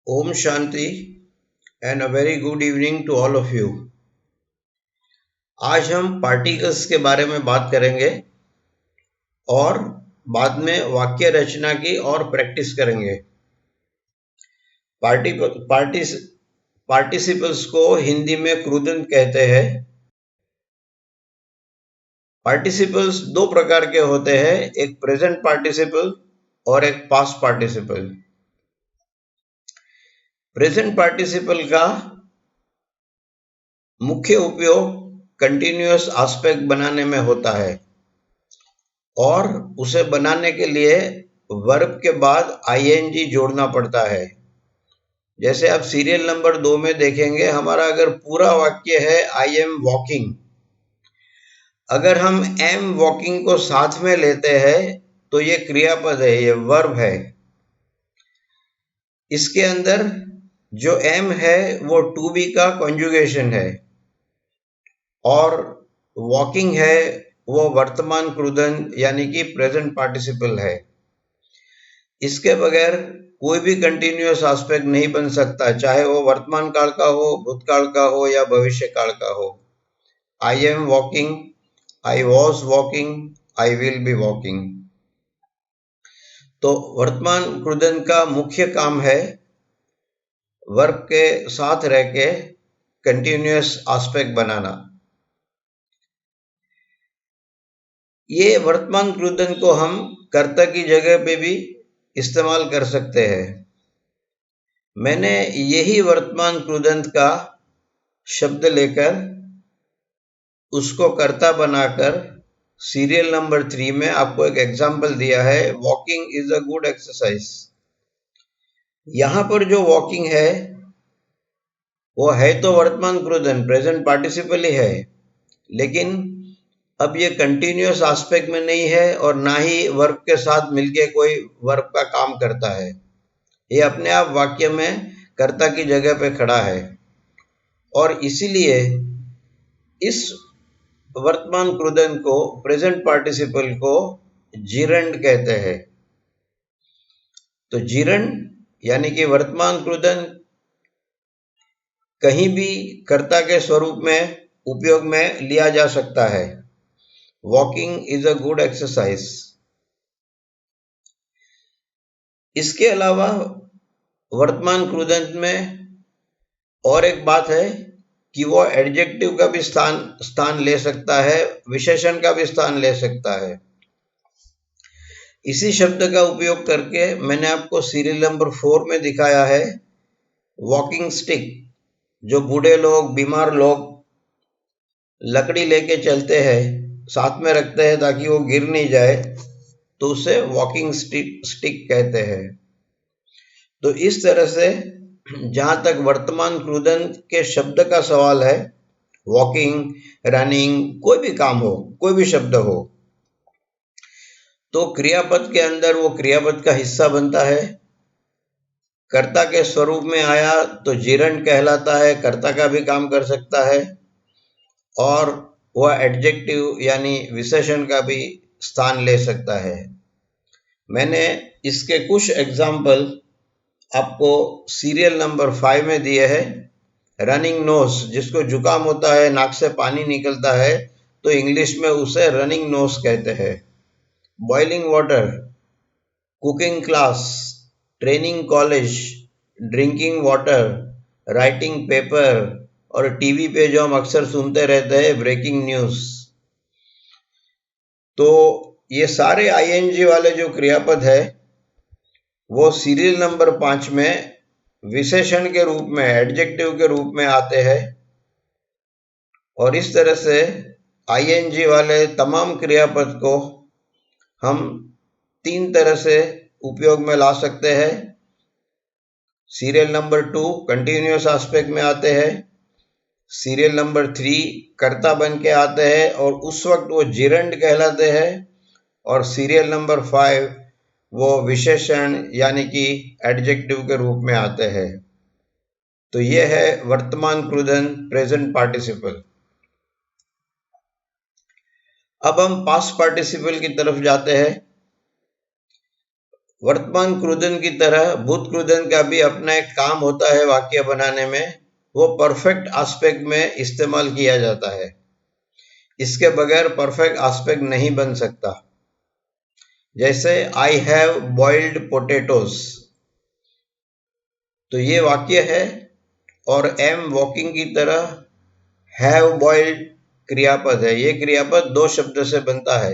ओम शांति and a very good evening to all of you. आज हम पार्टिकल्स के बारे में बात करेंगे और बाद में वाक्य रचना की और प्रैक्टिस करेंगे। पार्टिसिपल्स को हिंदी में क्रूदंत कहते हैं। पार्टिसिपल्स दो प्रकार के होते हैं, एक प्रेजेंट पार्टिसिपल और एक पास्ट पार्टिसिपल। प्रेजेंट पार्टिसिपल का मुख्य उपयोग कंटिन्यूअस एस्पेक्ट बनाने में होता है और उसे बनाने के लिए वर्ब के बाद आईएनजी जोड़ना पड़ता है। जैसे आप सीरियल नंबर 2 में देखेंगे, हमारा अगर पूरा वाक्य है आई एम वॉकिंग, अगर हम एम वॉकिंग को साथ में लेते हैं तो ये क्रियापद है, ये वर्ब है। इसके अंदर जो एम है वो टू बी का कॉन्जुगेशन है और वॉकिंग है वो वर्तमान क्रूदंत यानी कि प्रेजेंट पार्टिसिपल है। इसके बगैर कोई भी कंटिन्यूअस एस्पेक्ट नहीं बन सकता, चाहे वो वर्तमान काल का हो, भूतकाल का हो या भविष्य काल का हो। I am walking, I was walking, I will be walking. तो वर्तमान क्रूदंत का मुख्य काम है वर्ब के साथ रह के कंटिन्यूअस एस्पेक्ट बनाना। ये वर्तमान क्रूदंत को हम कर्ता की जगह पे भी इस्तेमाल कर सकते हैं। मैंने यही वर्तमान क्रूदंत का शब्द लेकर उसको कर्ता बनाकर सीरियल नंबर 3 में आपको एक एग्जाम्पल दिया है, walking is a good exercise. यहां पर जो वॉकिंग है वो है तो वर्तमान क्रूदंत, प्रेजेंट पार्टिसिपल ही है, लेकिन अब ये कंटिन्यूअस एस्पेक्ट में नहीं है और ना ही वर्ब के साथ मिलके कोई वर्ब का काम करता है। ये अपने आप वाक्य में कर्ता की जगह पे खड़ा है और इसीलिए इस वर्तमान क्रूदंत को, प्रेजेंट पार्टिसिपल को जिरंड कहते हैं। तो जिरंड यानी कि वर्तमान क्रूदंत कहीं भी कर्ता के स्वरूप में उपयोग में लिया जा सकता है। Walking is a good exercise. इसके अलावा वर्तमान क्रूदंत में और एक बात है कि वो एडजेक्टिव का भी स्थान ले सकता है, विशेषण का भी स्थान ले सकता है। इसी शब्द का उपयोग करके मैंने आपको सीरियल नंबर 4 में दिखाया है वॉकिंग स्टिक। जो बूढ़े लोग, बीमार लोग लकड़ी लेके चलते हैं, साथ में रखते हैं ताकि वो गिर नहीं जाए, तो उसे वॉकिंग स्टिक कहते हैं। तो इस तरह से जहां तक वर्तमान क्रूदंत के शब्द का सवाल है, वॉकिंग, रनिंग, कोई भी काम हो, कोई भी शब्द हो, तो क्रियापद के अंदर वो क्रियापद का हिस्सा बनता है। कर्ता के स्वरूप में आया तो जिरंड कहलाता है, कर्ता का भी काम कर सकता है और वह एडजेक्टिव यानी विशेषण का भी स्थान ले सकता है। मैंने इसके कुछ एग्जाम्पल आपको सीरियल नंबर 5 में दिए हैं। रनिंग नोज, जिसको जुकाम होता है, नाक से पानी निकलता है, तो इंग्लिश में उसे रनिंग नोज कहते हैं। Boiling water, cooking class, training college, drinking water, writing paper और टीवी पे जो हम अक्सर सुनते रहते हैं ब्रेकिंग न्यूज। तो ये सारे आईएनजी वाले जो क्रियापद है वो सीरियल नंबर 5 में विशेषण के रूप में, एडजेक्टिव के रूप में आते हैं और इस तरह से आईएनजी वाले तमाम क्रियापद को हम 3 तरह से उपयोग में ला सकते हैं। सीरियल नंबर 2 कंटिन्यूअस एस्पेक्ट में आते हैं, सीरियल नंबर 3 कर्ता बन के आते हैं और उस वक्त वो जिरंड कहलाते हैं, और सीरियल नंबर 5 वो विशेषण यानी कि एडजेक्टिव के रूप में आते हैं। तो ये है वर्तमान क्रूदंत, प्रेजेंट पार्टिसिपल। अब हम पास्ट पार्टिसिपल की तरफ जाते हैं। वर्तमान क्रुदन की तरह भूत क्रुदन का भी अपना एक काम होता है वाक्य बनाने में, वो परफेक्ट एस्पेक्ट में इस्तेमाल किया जाता है। इसके बगैर परफेक्ट एस्पेक्ट नहीं बन सकता। जैसे आई हैव बॉइल्ड पोटैटोज, तो ये वाक्य है, और एम वॉकिंग की तरह हैव बॉइल्ड क्रियापद है। ये क्रियापद दो शब्द से बनता है,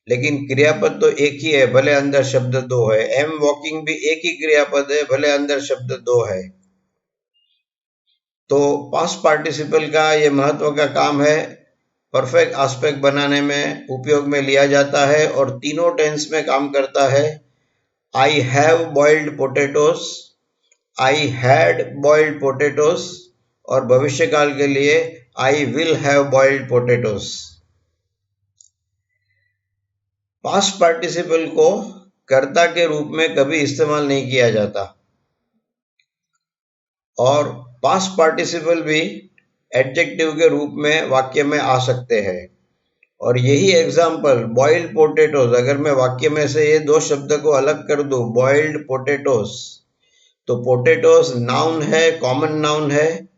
लेकिन क्रियापद तो एक ही है, भले अंदर शब्द दो है। एम वॉकिंग भी एक ही क्रियापद है, भले अंदर शब्द दो है। तो पास्ट पार्टिसिपल का ये महत्व का काम है, परफेक्ट एस्पेक्ट बनाने में उपयोग में लिया जाता है और तीनों टेंस में काम करता है। I have boiled potatoes, I had boiled potatoes, और भविष्यकाल के लिए I will have boiled potatoes. Past participle को कर्ता के रूप में कभी इस्तेमाल नहीं किया जाता, और पास्ट पार्टिसिपल भी एडजेक्टिव के रूप में वाक्य में आ सकते हैं। और यही एग्जाम्पल बॉइल्ड पोटैटोज, अगर मैं वाक्य में से ये दो शब्द को अलग कर दूं, बॉइल्ड पोटैटोज, तो पोटैटोज नाउन है, कॉमन नाउन है,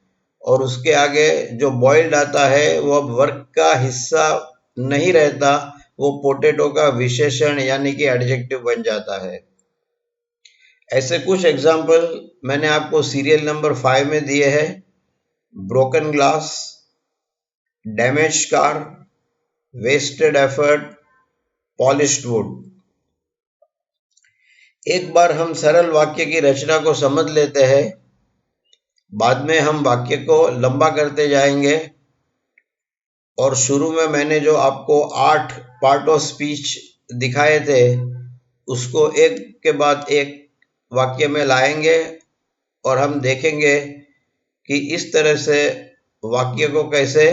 और उसके आगे जो बॉइल्ड आता है वो अब वर्ग का हिस्सा नहीं रहता, वो पोटैटो का विशेषण यानी कि एडजेक्टिव बन जाता है। ऐसे कुछ एग्जाम्पल मैंने आपको सीरियल नंबर 5 में दिए हैं। Broken glass, damage car, wasted effort, polished wood. एक बार हम सरल वाक्य की रचना को समझ लेते हैं, बाद में हम वाक्य को लंबा करते जाएंगे, और शुरू में मैंने जो आपको 8 पार्ट ऑफ स्पीच दिखाए थे, उसको एक के बाद एक वाक्य में लाएंगे, और हम देखेंगे कि इस तरह से वाक्य को कैसे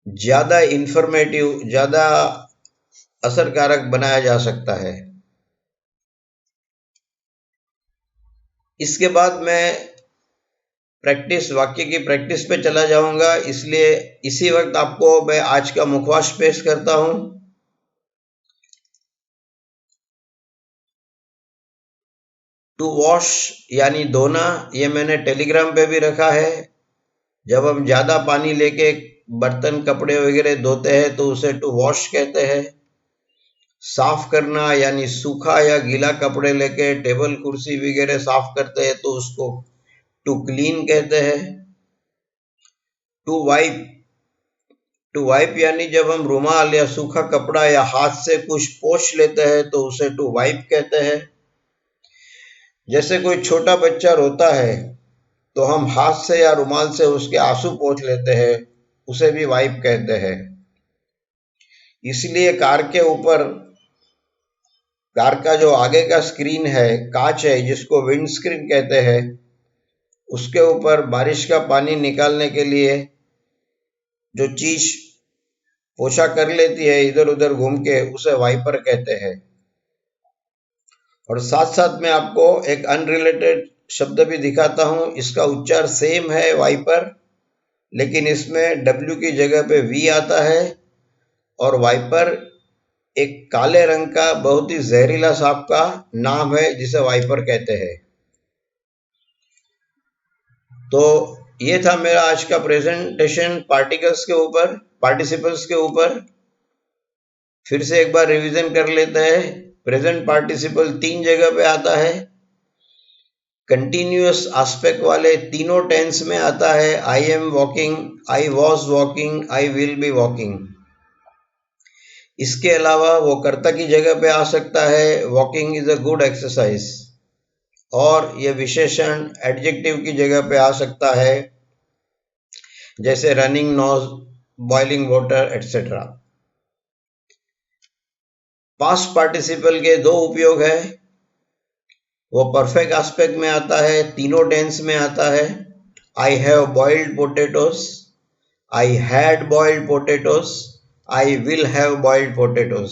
ज्यादा इंफॉर्मेटिव, ज्यादा असरकारक बनाया जा सकता है। इसके बाद मैं वाक्य की प्रैक्टिस पे चला जाऊंगा, इसलिए इसी वक्त आपको मैं आज का मुखवास पेश करता हूं। टू वॉश यानी धोना, ये मैंने टेलीग्राम पे भी रखा है। जब हम ज्यादा पानी लेके बर्तन, कपड़े वगैरह धोते हैं तो उसे टू वॉश कहते हैं। साफ करना यानी सूखा या गीला कपड़े लेके टेबल, कुर्सी वगैरह साफ करते हैं तो उसको टू क्लीन कहते हैं। टू वाइप यानी जब हम रुमाल या सूखा कपड़ा या हाथ से कुछ पोंछ लेते हैं तो उसे टू वाइप कहते हैं। जैसे कोई छोटा बच्चा रोता है तो हम हाथ से या रुमाल से उसके आंसू पोंछ लेते हैं, उसे भी वाइप कहते हैं। इसलिए कार का जो आगे का स्क्रीन है, कांच है, जिसको विंड स्क्रीन कहते हैं, उसके ऊपर बारिश का पानी निकालने के लिए जो चीज पोछा कर लेती है इधर उधर घूम के, उसे वाइपर कहते हैं। और साथ साथ में आपको एक अनरिलेटेड शब्द भी दिखाता हूं। इसका उच्चार सेम है वाइपर, लेकिन इसमें W की जगह पे V आता है, और वाइपर एक काले रंग का बहुत ही जहरीला सांप का नाम है जिसे वाइपर कहते हैं। तो ये था मेरा आज का प्रेजेंटेशन पार्टिसिपल्स के ऊपर। फिर से एक बार रिवीजन कर लेते हैं। प्रेजेंट पार्टिसिपल 3 जगह पे आता है। कंटिन्यूअस एस्पेक्ट वाले तीनों टेंस में आता है। I am walking, I was walking, I will be walking. इसके अलावा वो कर्ता की जगह पे आ सकता है, walking is a good exercise, और ये विशेषण एडजेक्टिव की जगह पे आ सकता है, जैसे running nose, boiling water, etcetera. Past participle के 2 उपयोग है। वो परफेक्ट एस्पेक्ट में आता है, तीनों टेंस में आता है। I have boiled potatoes, I had boiled potatoes, I will have boiled potatoes.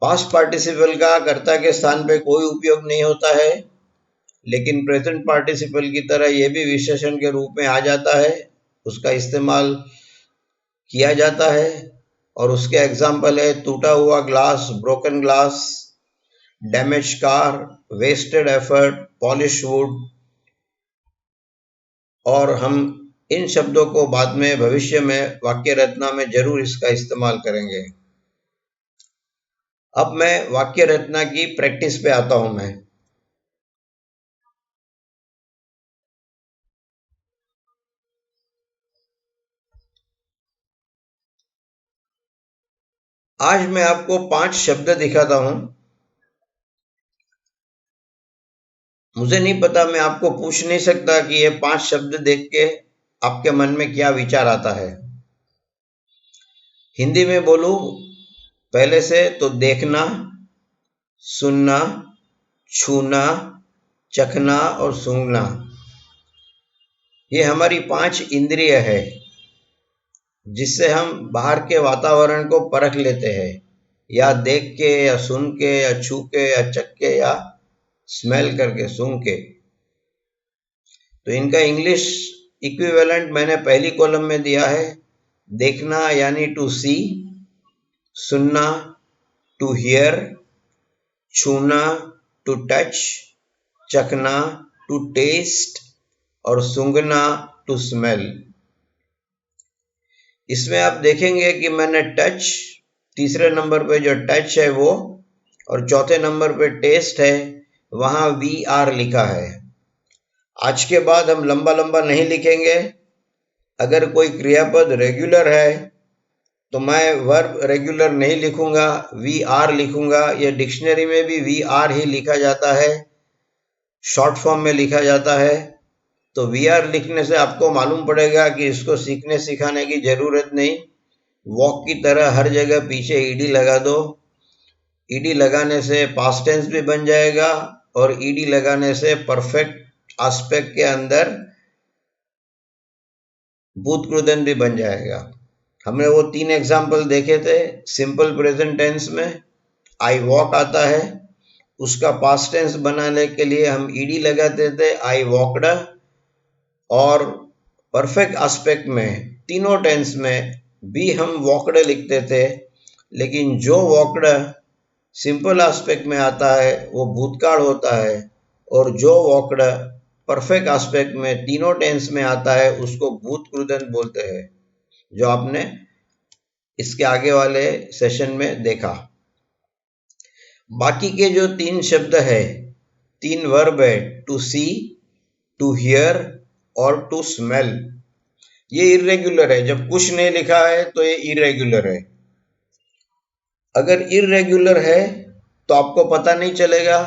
Past participle का कर्ता के स्थान पे कोई उपयोग नहीं होता है, लेकिन प्रेजेंट पार्टिसिपल की तरह यह भी विशेषण के रूप में आ जाता है, उसका इस्तेमाल किया जाता है। और उसके एग्जाम्पल है टूटा हुआ glass, broken glass, damage car, wasted effort, polish wood. और हम इन शब्दों को बाद में भविष्य में वाक्य रचना में जरूर इसका इस्तेमाल करेंगे। अब मैं वाक्य रचना की प्रैक्टिस पे आता हूं। मैं आज मैं आपको 5 शब्द दिखाता हूं। मुझे नहीं पता, मैं आपको पूछ नहीं सकता कि ये 5 शब्द देख के आपके मन में क्या विचार आता है। हिंदी में बोलूं पहले से तो देखना, सुनना, छूना, चखना और सूंघना, ये हमारी 5 इंद्रिय है जिससे हम बाहर के वातावरण को परख लेते हैं, या देख के या सुन के या छू के या चख के या स्मेल करके, सूंघ के। तो इनका इंग्लिश इक्विवेलेंट मैंने पहली कॉलम में दिया है। देखना यानी टू सी, सुनना टू हियर, छूना टू टच, चखना टू टेस्ट और सूंघना टू स्मेल। इसमें आप देखेंगे कि मैंने टच, तीसरे नंबर पे जो टच है वो, और चौथे नंबर पे टेस्ट है, वहां VR लिखा है। आज के बाद हम लंबा लंबा नहीं लिखेंगे। अगर कोई क्रियापद रेगुलर है तो मैं वर्ब रेगुलर नहीं लिखूंगा, VR लिखूंगा। यह डिक्शनरी में भी VR ही लिखा जाता है, शॉर्ट फॉर्म में लिखा जाता है। तो VR लिखने से आपको मालूम पड़ेगा कि इसको सीखने सिखाने की जरूरत नहीं। वॉक की तरह हर जगह पीछे ED लगा दो। ED लगाने से पास्ट टेंस भी बन जाएगा और ED लगाने से परफेक्ट एस्पेक्ट के अंदर भूतकृदन भी बन जाएगा। हमने वो 3 एग्जाम्पल देखे थे। सिंपल प्रेजेंट टेंस में आई वॉक आता है, उसका पास्ट टेंस बनाने के लिए हम ED लगाते थे, आई वॉकड। और परफेक्ट एस्पेक्ट में तीनों टेंस में भी हम वॉकड लिखते थे, लेकिन जो वॉकड सिंपल एस्पेक्ट में आता है वो भूतकाल होता है, और जो वॉकड परफेक्ट एस्पेक्ट में तीनों टेंस में आता है उसको भूतकृदंत बोलते हैं, जो आपने इसके आगे वाले सेशन में देखा। बाकी के जो 3 शब्द है, 3 वर्ब है, टू सी, टू हियर और टू स्मेल, ये इरेगुलर है। जब कुछ नहीं लिखा है तो ये इरेगुलर है। अगर इरेगुलर है तो आपको पता नहीं चलेगा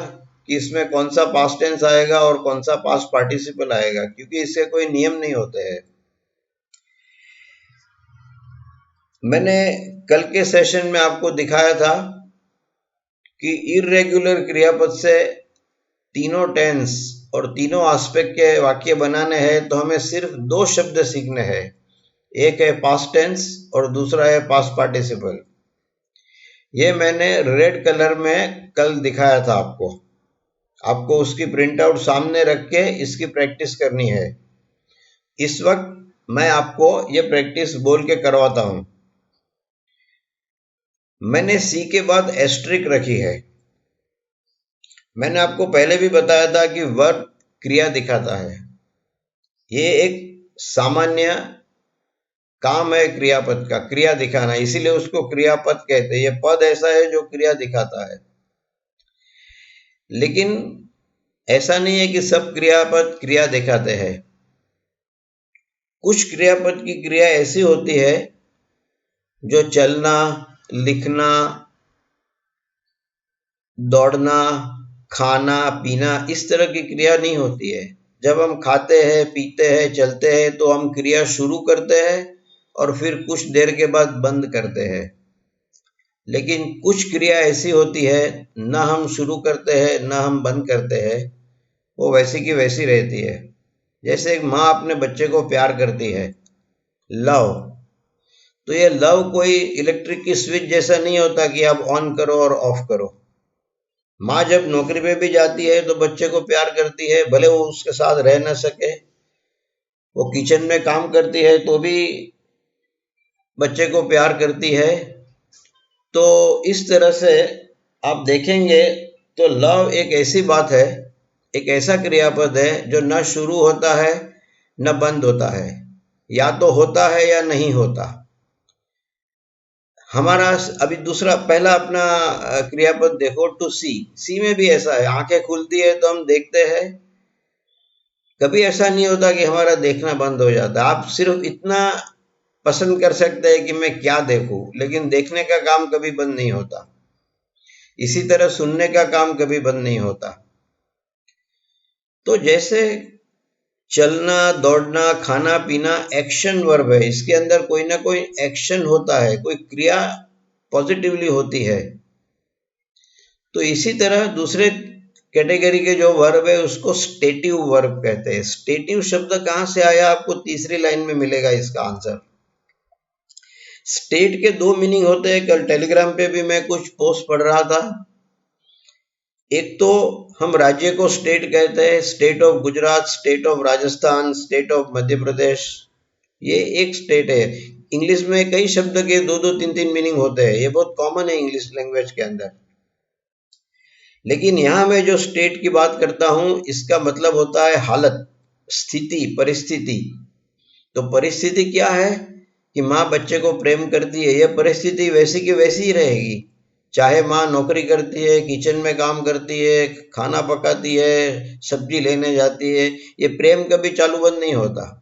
कि इसमें कौन सा पास्ट टेंस आएगा और कौन सा पास्ट पार्टिसिपल आएगा, क्योंकि इसके कोई नियम नहीं होते हैं। मैंने कल के सेशन में आपको दिखाया था कि इरेगुलर क्रियापद से तीनों टेंस और तीनों एस्पेक्ट के वाक्य बनाने हैं तो हमें सिर्फ 2 शब्द सीखने हैं। एक है पास्ट टेंस और दूसरा है पास्ट पार्टिसिपल। ये मैंने रेड कलर में कल दिखाया था आपको। आपको उसकी प्रिंट आउट सामने रख के इसकी प्रैक्टिस करनी है। इस वक्त मैं आपको ये प्रैक्टिस बोल के करवाता हूं। मैंने सी के बाद एस्ट्रिक रखी है। मैंने आपको पहले भी बताया था कि वर्ब क्रिया दिखाता है। ये एक सामान्य काम है क्रियापद का, क्रिया दिखाना, इसीलिए उसको क्रियापद कहते हैं। ये पद ऐसा है जो क्रिया दिखाता है। लेकिन ऐसा नहीं है कि सब क्रियापद क्रिया दिखाते हैं। कुछ क्रियापद की क्रिया ऐसी होती है जो चलना, लिखना, दौड़ना, खाना, पीना, इस तरह की क्रिया नहीं होती है। जब हम खाते हैं, पीते हैं, चलते हैं तो हम क्रिया शुरू करते हैं और फिर कुछ देर के बाद बंद करते हैं। लेकिन कुछ क्रिया ऐसी होती है, ना हम शुरू करते हैं ना हम बंद करते हैं, वो वैसी की वैसी रहती है। जैसे एक माँ अपने बच्चे को प्यार करती है, लव। तो ये लव कोई इलेक्ट्रिक की स्विच जैसा नहीं होता कि आप ऑन करो और ऑफ करो। माँ जब नौकरी पे भी जाती है तो बच्चे को प्यार करती है, भले वो उसके साथ रह ना सके। वो किचन में काम करती है तो भी बच्चे को प्यार करती है। तो इस तरह से आप देखेंगे तो लव एक ऐसी बात है, एक ऐसा क्रियापद है जो न शुरू होता है न बंद होता है, या तो होता है या नहीं होता। हमारा अभी दूसरा पहला अपना क्रियापद देखो, टू सी। सी में भी ऐसा है, आंखें खुलती है तो हम देखते हैं, कभी ऐसा नहीं होता कि हमारा देखना बंद हो जाता। आप सिर्फ इतना पसंद कर सकते हैं कि मैं क्या देखूं, लेकिन देखने का काम कभी बंद नहीं होता। इसी तरह सुनने का काम कभी बंद नहीं होता। तो जैसे चलना, दौड़ना, खाना पीना एक्शन वर्ब है, इसके अंदर कोई ना कोई एक्शन होता है, कोई क्रिया पॉजिटिवली होती है। तो इसी तरह दूसरे कैटेगरी के जो वर्ब है उसको स्टेटिव वर्ब कहते हैं। स्टेटिव शब्द कहां से आया, आपको तीसरी लाइन में मिलेगा इसका आंसर। स्टेट के दो मीनिंग होते हैं। कल टेलीग्राम पे भी मैं कुछ पोस्ट पढ़ रहा था। एक तो हम राज्य को स्टेट कहते हैं, state of Gujarat, state of Rajasthan, state of Madhya Pradesh, ये एक स्टेट है। इंग्लिश में कई शब्द के दो दो तीन तीन मीनिंग होते हैं, ये बहुत कॉमन है इंग्लिश लैंग्वेज के अंदर। लेकिन यहां मैं जो स्टेट की बात करता हूं इसका मतलब होता है हालत, स्थिति, परिस्थिति। तो परिस्थिति क्या है कि माँ बच्चे को प्रेम करती है, यह परिस्थिति वैसी की वैसी ही रहेगी। चाहे माँ नौकरी करती है, किचन में काम करती है, खाना पकाती है, सब्जी लेने जाती है, ये प्रेम कभी चालू बंद नहीं होता।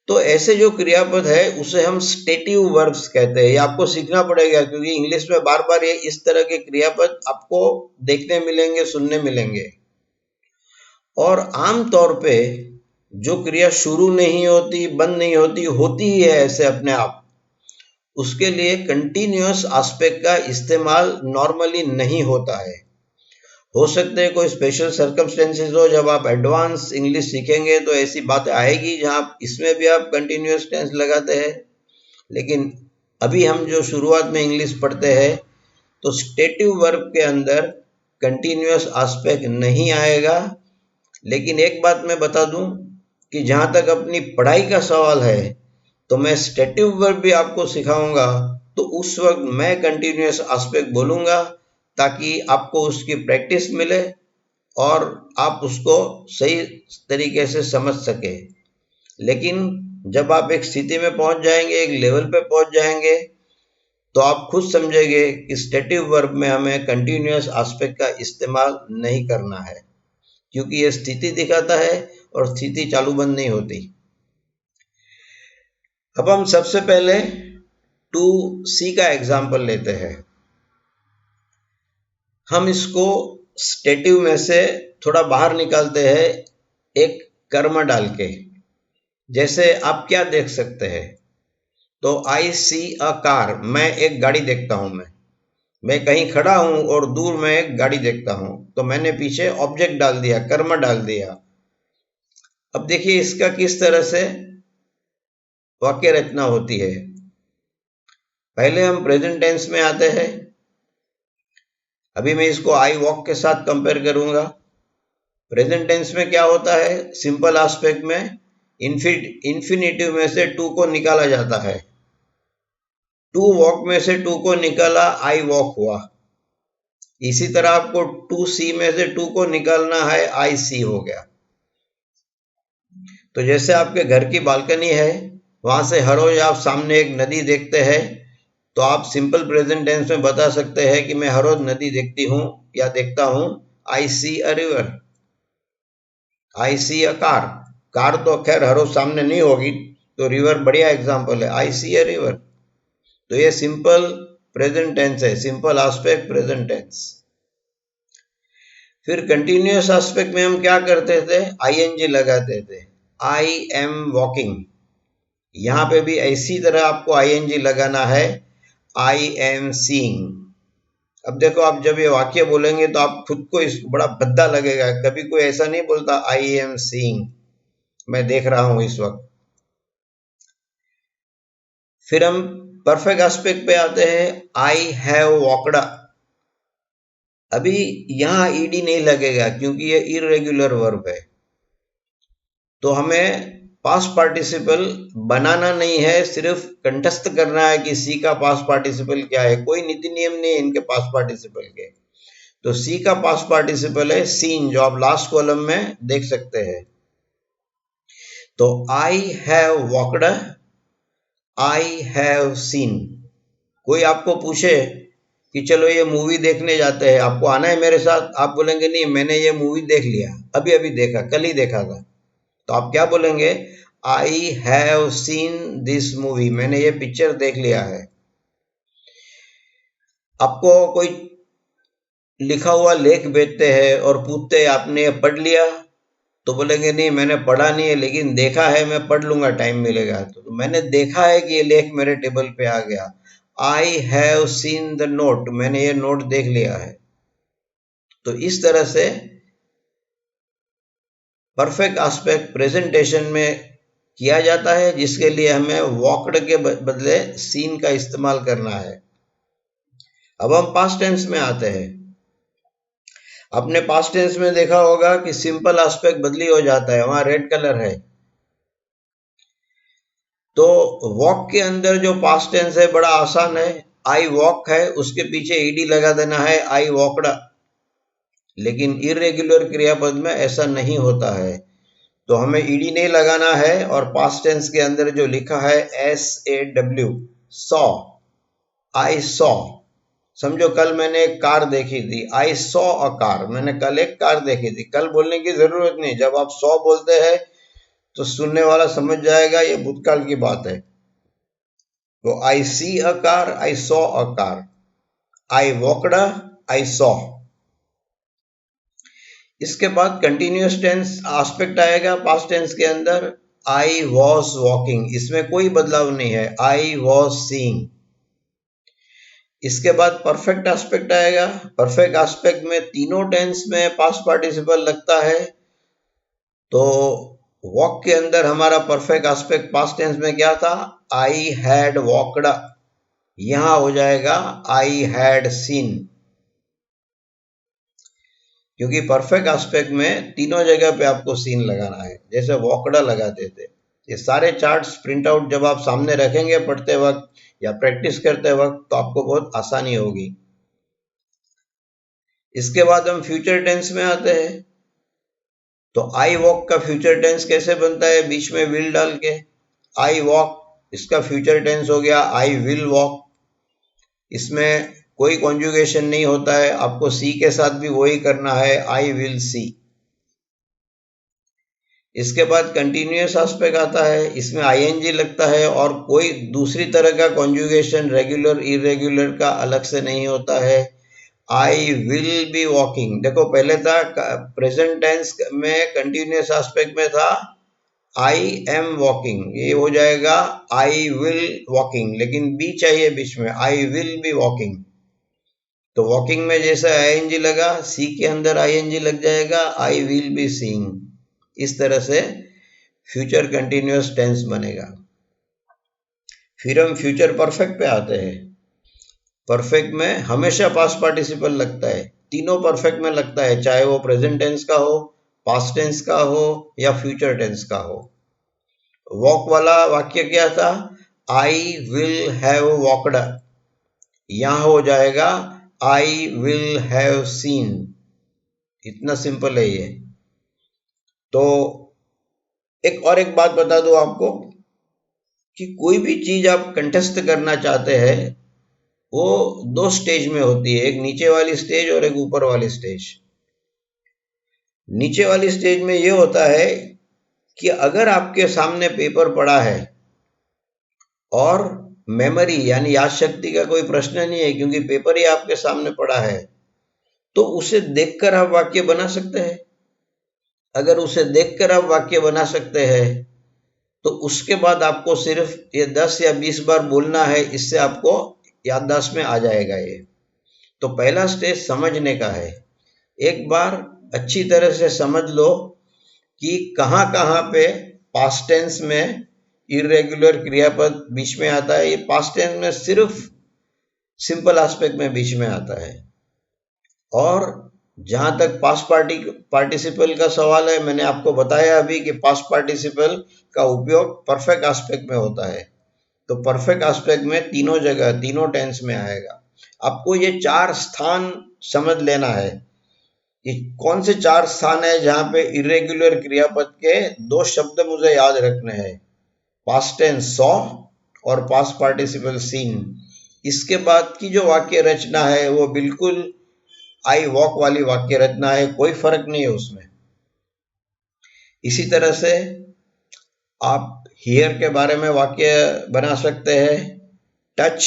तो ऐसे जो क्रियापद है उसे हम स्टेटिव वर्ब्स कहते हैं। ये आपको सीखना पड़ेगा, क्योंकि इंग्लिश में बार बार ये इस तरह के क्रियापद आपको देखने मिलेंगे, सुनने मिलेंगे। और आम तौर पे जो क्रिया शुरू नहीं होती, बंद नहीं होती, होती ही है ऐसे अपने आप, उसके लिए कंटिन्यूअस आस्पेक्ट का इस्तेमाल नॉर्मली नहीं होता है। हो सकते हैं कोई स्पेशल सर्कमस्टेंसेस हो, जब आप एडवांस इंग्लिश सीखेंगे तो ऐसी बात आएगी जहां इसमें भी आप कंटिन्यूअस टेंस लगाते हैं। लेकिन अभी हम जो शुरुआत में इंग्लिश पढ़ते हैं तो स्टेटिव वर्ब के अंदर कंटिन्यूअस आस्पेक्ट नहीं आएगा। लेकिन एक बात मैं बता दूं कि जहां तक अपनी पढ़ाई का सवाल है तो मैं स्टेटिव वर्ब भी आपको सिखाऊंगा, तो उस वक्त मैं कंटिन्यूअस आस्पेक्ट बोलूंगा ताकि आपको उसकी प्रैक्टिस मिले और आप उसको सही तरीके से समझ सके। लेकिन जब आप एक स्थिति में पहुंच जाएंगे, एक लेवल पे पहुंच जाएंगे, तो आप खुद समझेंगे कि स्टेटिव वर्ब में हमें कंटिन्यूअस आस्पेक्ट का इस्तेमाल नहीं करना है, क्योंकि यह स्थिति दिखाता है और स्थिति चालू बंद नहीं होती। अब हम सबसे पहले टू सी का एग्जाम्पल लेते हैं। हम इसको स्टेटिव में से थोड़ा बाहर निकालते हैं एक कर्म डाल के। जैसे आप क्या देख सकते हैं, तो आई सी अ कार, मैं एक गाड़ी देखता हूं। मैं कहीं खड़ा हूं और दूर में एक गाड़ी देखता हूं, तो मैंने पीछे ऑब्जेक्ट डाल दिया, कर्म डाल दिया। अब देखिए इसका किस तरह से वाक्य रचना होती है। पहले हम प्रेजेंट टेंस में आते हैं। अभी मैं इसको आई वॉक के साथ कंपेयर करूंगा। प्रेजेंट टेंस में क्या होता है, सिंपल एस्पेक्ट में इंफिनिटिव में से टू को निकाला जाता है। टू वॉक में से टू को निकाला, आई वॉक हुआ। इसी तरह आपको टू सी में से टू को निकालना है, आई सी हो गया। तो जैसे आपके घर की बालकनी है, वहां से हर रोज आप सामने एक नदी देखते हैं, तो आप सिंपल प्रेजेंट टेंस में बता सकते हैं कि मैं हर रोज नदी देखती हूं या देखता हूं, I see a river. I see a car, car तो खैर हर रोज सामने नहीं होगी, तो रिवर बढ़िया एग्जांपल है, आई सी अ रिवर। तो ये सिंपल प्रेजेंट टेंस है, सिंपल एस्पेक्ट प्रेजेंट टेंस। फिर कंटिन्यूअस एस्पेक्ट में हम क्या करते थे, आईएनजी लगाते थे, आई एम वॉकिंग। यहां पे भी इसी तरह आपको आईएनजी लगाना है, आई एम सीइंग। अब देखो, आप जब ये वाक्य बोलेंगे तो आप खुद को इस बड़ा भद्दा लगेगा। कभी कोई ऐसा नहीं बोलता आई एम सीइंग, मैं देख रहा हूं इस वक्त। फिर हम परफेक्ट एस्पेक्ट पे आते हैं, आई हैव वॉकड। अभी यहां ईडी नहीं लगेगा क्योंकि ये इर्रेगुलर वर्ब है, तो हमें पास्ट पार्टिसिपल बनाना नहीं है, सिर्फ कंठस्थ करना है कि सी का पास्ट पार्टिसिपल क्या है। कोई नीति नियम नहीं है इनके पास्ट पार्टिसिपल के। तो सी का पास्ट पार्टिसिपल है सीन, जो आप लास्ट कॉलम में देख सकते हैं। तो I have walked, I have seen. कोई आपको पूछे कि चलो ये मूवी देखने जाते हैं, आपको आना है मेरे साथ, आप बोलेंगे नहीं मैंने ये मूवी देख लिया, अभी अभी देखा, कल ही देखा था। तो आप क्या बोलेंगे? I have seen this movie, मैंने ये पिक्चर देख लिया है। आपको कोई लिखा हुआ लेख भेजते हैं और पूछते हैं आपने ये पढ़ लिया, तो बोलेंगे नहीं मैंने पढ़ा नहीं है, लेकिन देखा है, मैं पढ़ लूंगा टाइम मिलेगा। तो मैंने देखा है कि ये लेख मेरे टेबल पे आ गया। I have seen the note, मैंने ये नोट देख लिया है। तो इस तरह से परफेक्ट एस्पेक्ट प्रेजेंटेशन में किया जाता है, जिसके लिए हमें वॉकड के बदले सीन का इस्तेमाल करना है। अब हम पास्ट टेंस में आते हैं। आपने पास्ट टेंस में देखा होगा कि सिंपल एस्पेक्ट बदली हो जाता है, वहां रेड कलर है। तो वॉक के अंदर जो पास्ट टेंस है बड़ा आसान है, आई वॉक है, उसके पीछे ईडी लगा देना है, आई वॉकड। लेकिन इरेगुलर क्रियापद में ऐसा नहीं होता है, तो हमें ईडी नहीं लगाना है। और पास्ट टेंस के अंदर जो लिखा है SAW, सॉ, आई सॉ। समझो कल मैंने एक कार देखी थी, आई सॉ अ कार, मैंने कल एक कार देखी थी। कल बोलने की जरूरत नहीं, जब आप सॉ बोलते हैं तो सुनने वाला समझ जाएगा ये भूतकाल की बात है। तो I see a car, I saw a car, I walked, I saw. इसके बाद कंटिन्यूअस टेंस एस्पेक्ट आएगा पास्ट टेंस के अंदर, आई वॉज वॉकिंग, इसमें कोई बदलाव नहीं है, आई वॉज सीइंग। इसके बाद परफेक्ट एस्पेक्ट आएगा। परफेक्ट एस्पेक्ट में तीनों टेंस में पास्ट पार्टिसिपल लगता है। तो वॉक के अंदर हमारा परफेक्ट एस्पेक्ट पास्ट टेंस में क्या था? I had walked. यहां हो जाएगा आई हैड सीन, क्योंकि परफेक्ट एस्पेक्ट में तीनों जगह पे आपको सीन लगाना है, जैसे वॉकड़ा लगाते थे। ये सारे चार्ट्स प्रिंट आउट जब आप सामने रखेंगे पढ़ते वक्त या प्रैक्टिस करते वक्त, तो आपको बहुत आसानी होगी। इसके बाद हम फ्यूचर टेंस में आते हैं। तो आई वॉक का फ्यूचर टेंस कैसे बनता है? बीच में विल डाल के। आई वॉक, इसका फ्यूचर टेंस हो गया आई विल वॉक। इसमें कोई कॉन्जुगेशन नहीं होता है, आपको सी के साथ भी वही करना है, आई विल सी। इसके बाद कंटिन्यूअस एस्पेक्ट आता है, इसमें आईएनजी लगता है और कोई दूसरी तरह का कॉन्जुगेशन रेगुलर इरेगुलर का अलग से नहीं होता है। आई विल बी वॉकिंग, देखो पहले था प्रेजेंट टेंस में कंटिन्यूअस एस्पेक्ट में था आई एम वॉकिंग, ये हो जाएगा आई विल वॉकिंग, लेकिन बी चाहिए बीच में, आई विल बी वॉकिंग। तो वॉकिंग में जैसे आईएनजी लगा, सी के अंदर आईएनजी लग जाएगा, आई विल बी सीइंग। इस तरह से फ्यूचर कंटिन्यूअस टेंस बनेगा। फिर हम फ्यूचर परफेक्ट पे आते हैं। परफेक्ट में हमेशा पास्ट पार्टिसिपल लगता है, तीनों परफेक्ट में लगता है, चाहे वो प्रेजेंट टेंस का हो, पास्ट टेंस का हो या फ्यूचर टेंस का हो। वॉक वाला वाक्य क्या था? आई विल हैव वॉकड, यहां हो जाएगा आई विल हैव सीन। इतना सिंपल है ये। तो एक बात बता दूं आपको कि कोई भी चीज आप कंठस्थ करना चाहते हैं वो दो स्टेज में होती है, एक नीचे वाली स्टेज और एक ऊपर वाली स्टेज। नीचे वाली स्टेज में ये होता है कि अगर आपके सामने पेपर पड़ा है और मेमोरी यानी याद शक्ति का कोई प्रश्न नहीं है, क्योंकि पेपर ही आपके सामने पड़ा है, तो उसे देखकर आप वाक्य बना सकते हैं। अगर उसे देखकर आप वाक्य बना सकते हैं तो उसके बाद आपको सिर्फ ये 10 या 20 बार बोलना है, इससे आपको याददाश्त में आ जाएगा ये। तो पहला स्टेज समझने का है। एक बार अच्छी तरह से समझ लो कि कहां कहां पे पास्ट टेंस में इरेगुलर क्रियापद बीच में आता है। ये पास्ट टेंस में सिर्फ सिंपल एस्पेक्ट में बीच में आता है, और जहां तक पास्ट पार्टिसिपल का सवाल है, मैंने आपको बताया अभी कि पास्ट पार्टिसिपल का उपयोग परफेक्ट एस्पेक्ट में होता है। तो परफेक्ट एस्पेक्ट में तीनों जगह तीनों टेंस में आएगा। आपको ये 4 स्थान समझ लेना है कि कौन से 4 स्थान है जहां पे इरेगुलर क्रियापद के 2 शब्द मुझे याद रखने हैं, पास्ट टेंस सॉ और पास्ट पार्टिसिपल सीन। इसके बाद की जो वाक्य रचना है वो बिल्कुल आई वॉक वाली वाक्य रचना है, कोई फर्क नहीं है उसमें। इसी तरह से आप हियर के बारे में वाक्य बना सकते हैं। टच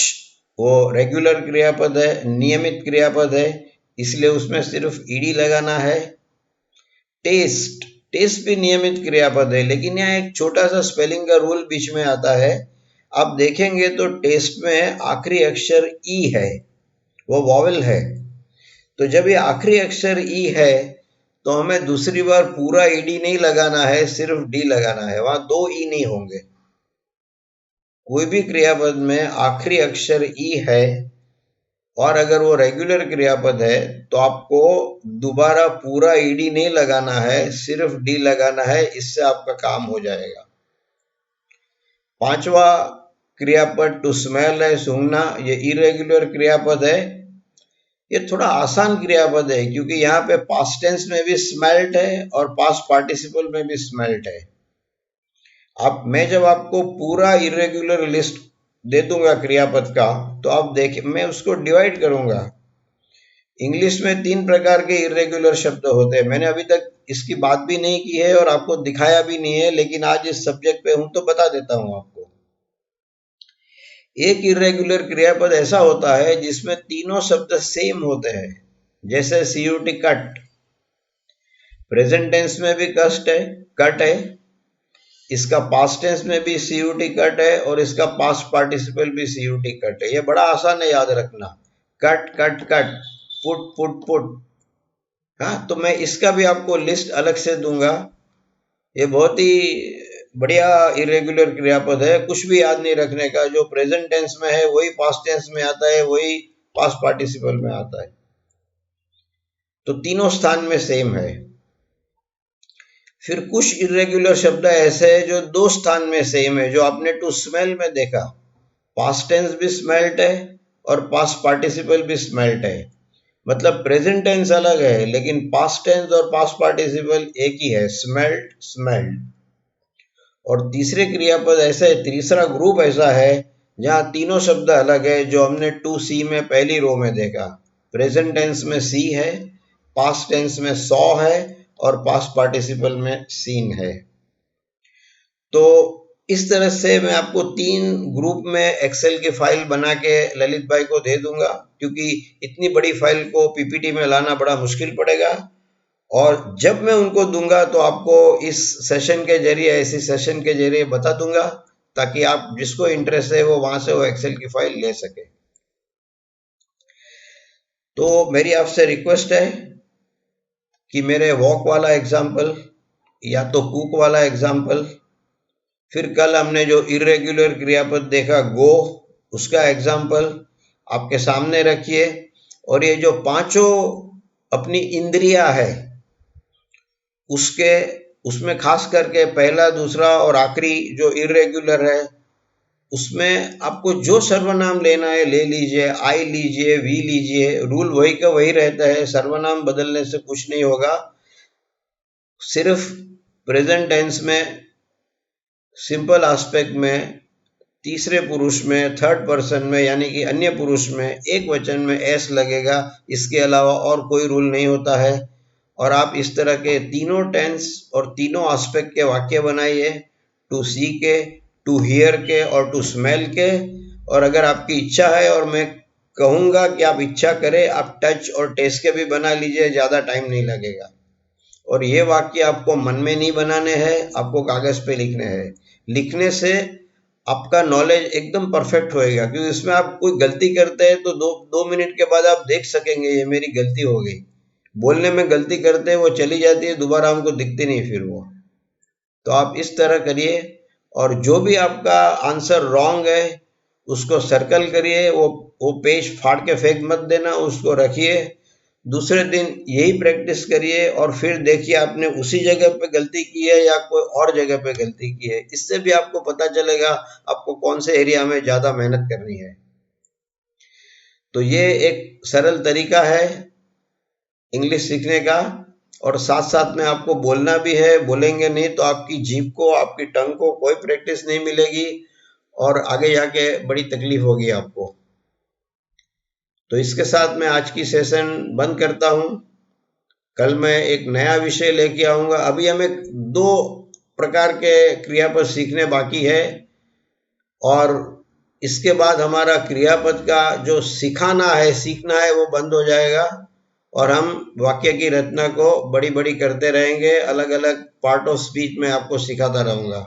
वो रेगुलर क्रियापद है, नियमित क्रियापद है, इसलिए उसमें सिर्फ ईडी लगाना है। टेस्ट, टेस्ट भी नियमित क्रियापद है, लेकिन यहाँ एक छोटा सा स्पेलिंग का रूल बीच में आता है। आप देखेंगे तो टेस्ट में आखिरी अक्षर ई है, वो वॉवेल है। तो जब ये आखिरी अक्षर ई है तो हमें दूसरी बार पूरा ईडी नहीं लगाना है, सिर्फ डी लगाना है, वहां 2 ई नहीं होंगे। कोई भी क्रियापद में आखिरी अक्षर ई है और अगर वो रेगुलर क्रियापद है तो आपको दोबारा पूरा ईडी नहीं लगाना है, सिर्फ डी लगाना है, इससे आपका काम हो जाएगा। 5वां क्रियापद टू स्मेल है, सूंघना। ये इरेगुलर क्रियापद है। ये थोड़ा आसान क्रियापद है क्योंकि यहाँ पे पास्ट टेंस में भी स्मेल्ट है और पास्ट पार्टिसिपल में भी स्मेल्ट है। मैं जब आपको पूरा इरेगुलर लिस्ट दे दूंगा क्रियापद का, तो आप देखिए मैं उसको डिवाइड करूंगा। इंग्लिश में 3 प्रकार के इरेगुलर शब्द होते हैं। मैंने अभी तक इसकी बात भी नहीं की है और आपको दिखाया भी नहीं है, लेकिन आज इस सब्जेक्ट पे हूं तो बता देता हूं आपको। एक इरेगुलर क्रियापद ऐसा होता है जिसमें तीनों शब्द सेम होते हैं, जैसे सीयूटी कट। प्रेजेंट टेंस में भी कट है, इसका पास्ट टेंस में भी सीयूटी कट है और इसका पास्ट पार्टिसिपल भी सीयूटी कट है। ये बड़ा आसान है याद रखना, cut cut cut, put put put. हाँ, तो मैं इसका भी आपको लिस्ट अलग से दूंगा। ये बहुत ही बढ़िया इरेगुलर क्रियापद है, कुछ भी याद नहीं रखने का। जो प्रेजेंट टेंस में है वही पास्ट टेंस में आता है, वही पास्ट पार्टिसिपल में आता है। तो तीनों स्थान में सेम है। फिर कुछ इरेगुलर शब्द ऐसे हैं जो 2 स्थान में सेम है, जो आपने टू स्मेल में देखा। पास्ट टेंस भी स्मेल्ट है और पास्ट पार्टिसिपल भी स्मेल्ट है। मतलब प्रेजेंट टेंस अलग है लेकिन पास्ट टेंस और पास्ट पार्टिसिपल एक ही है, स्मेल्ट स्मेल्ड। और तीसरे क्रियापद ऐसे, तीसरा ग्रुप ऐसा है जहां तीनों शब्द अलग है, जो हमने 2C में पहली रो में देखा। प्रेजेंट टेंस में सी है, पास्ट टेंस में सॉ है और पास्ट पार्टिसिपल में सीन है। तो इस तरह से मैं आपको 3 ग्रुप में एक्सेल की फाइल बना के ललित भाई को दे दूंगा, क्योंकि इतनी बड़ी फाइल को पीपीटी में लाना बड़ा मुश्किल पड़ेगा। और जब मैं उनको दूंगा तो आपको इस सेशन के जरिए, ऐसी सेशन के जरिए बता दूंगा, ताकि आप जिसको इंटरेस्ट है वो वहां से वो एक्सेल की फाइल ले सके। तो मेरी आपसे रिक्वेस्ट है कि मेरे वॉक वाला एग्जाम्पल या तो कुक वाला एग्जाम्पल, फिर कल हमने जो इरेगुलर क्रियापद देखा गो, उसका एग्जाम्पल आपके सामने रखिए। और ये जो 5 अपनी इंद्रियां है उसमें खास करके पहला, दूसरा और आखिरी जो इरेगुलर है, उसमें आपको जो सर्वनाम लेना है ले लीजिए, आई लीजिए, वी लीजिए। रूल वही का वही रहता है, सर्वनाम बदलने से कुछ नहीं होगा। सिर्फ प्रेजेंट टेंस में सिंपल एस्पेक्ट में, तीसरे पुरुष में, थर्ड पर्सन में यानी कि अन्य पुरुष में, एक वचन में एस लगेगा। इसके अलावा और कोई रूल नहीं होता है। और आप इस तरह के तीनों टेंस और तीनों एस्पेक्ट के वाक्य बनाइए, टू सी के, टू हियर के और टू स्मेल के। और अगर आपकी इच्छा है, और मैं कहूँगा कि आप इच्छा करें, आप टच और टेस्ट के भी बना लीजिए, ज़्यादा टाइम नहीं लगेगा। और ये वाक्य आपको मन में नहीं बनाने हैं, आपको कागज पे लिखने हैं। लिखने से आपका नॉलेज एकदम परफेक्ट होएगा, क्योंकि इसमें आप कोई गलती करते हैं तो 2 मिनट के बाद आप देख सकेंगे ये मेरी गलती हो गई। बोलने में गलती करते हैं, वो चली जाती है, दोबारा हमको दिखती नहीं फिर वो। तो आप इस तरह करिए, और जो भी आपका आंसर रॉन्ग है उसको सर्कल करिए। वो पेज फाड़ के फेंक मत देना, उसको रखिए। दूसरे दिन यही प्रैक्टिस करिए और फिर देखिए आपने उसी जगह पे गलती की है या कोई और जगह पे गलती की है। इससे भी आपको पता चलेगा आपको कौन से एरिया में ज़्यादा मेहनत करनी है। तो ये एक सरल तरीका है इंग्लिश सीखने का, और साथ साथ में आपको बोलना भी है। बोलेंगे नहीं तो आपकी जीभ को, आपकी टंग को कोई प्रैक्टिस नहीं मिलेगी और आगे जाके बड़ी तकलीफ होगी आपको। तो इसके साथ मैं आज की सेशन बंद करता हूँ। कल मैं एक नया विषय लेके आऊँगा। अभी हमें 2 प्रकार के क्रियापद सीखने बाकी है और इसके बाद हमारा क्रियापद का जो सीखना है वो बंद हो जाएगा और हम वाक्य की रचना को बड़ी करते रहेंगे। अलग अलग पार्ट ऑफ स्पीच में आपको सिखाता रहूँगा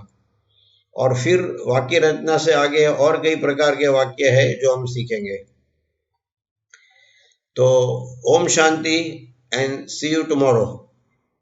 और फिर वाक्य रचना से आगे और कई प्रकार के वाक्य है जो हम सीखेंगे। तो ओम शांति एंड सी यू टुमारो।